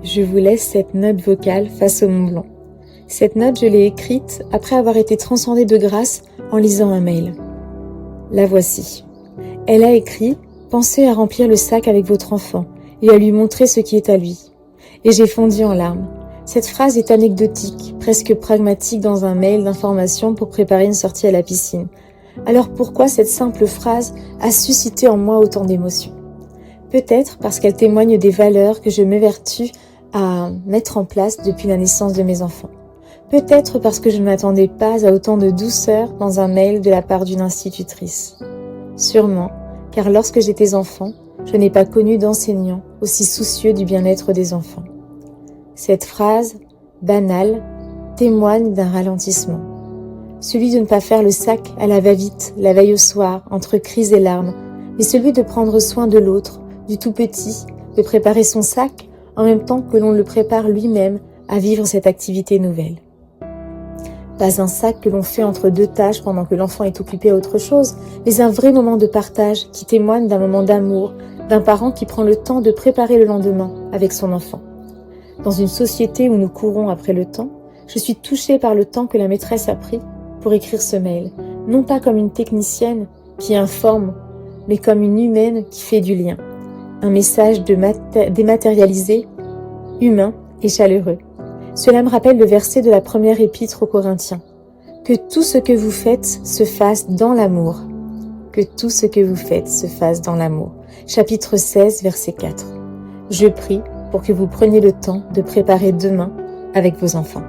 je vous laisse cette note vocale face au Mont Blanc. Cette note, je l'ai écrite après avoir été transcendée de grâce en lisant un mail. La voici. Elle a écrit « Pensez à remplir le sac avec votre enfant et à lui montrer ce qui est à lui. » Et j'ai fondu en larmes. Cette phrase est anecdotique, presque pragmatique dans un mail d'information pour préparer une sortie à la piscine. Alors pourquoi cette simple phrase a suscité en moi autant d'émotions ? Peut-être parce qu'elle témoigne des valeurs que je m'évertue à mettre en place depuis la naissance de mes enfants. Peut-être parce que je ne m'attendais pas à autant de douceur dans un mail de la part d'une institutrice. Sûrement, car lorsque j'étais enfant, je n'ai pas connu d'enseignant aussi soucieux du bien-être des enfants. Cette phrase, banale, témoigne d'un ralentissement. Celui de ne pas faire le sac à la va-vite, la veille au soir, entre cris et larmes, mais celui de prendre soin de l'autre, du tout petit, de préparer son sac en même temps que l'on le prépare lui-même à vivre cette activité nouvelle. Pas un sac que l'on fait entre deux tâches pendant que l'enfant est occupé à autre chose, mais un vrai moment de partage qui témoigne d'un moment d'amour, d'un parent qui prend le temps de préparer le lendemain avec son enfant. Dans une société où nous courons après le temps, je suis touchée par le temps que la maîtresse a pris pour écrire ce mail, non pas comme une technicienne qui informe, mais comme une humaine qui fait du lien. Un message dématérialisé, humain et chaleureux. Cela me rappelle le verset de la première épître aux Corinthiens. Que tout ce que vous faites se fasse dans l'amour. Que tout ce que vous faites se fasse dans l'amour. Chapitre 16, verset 4. Je prie pour que vous preniez le temps de préparer demain avec vos enfants.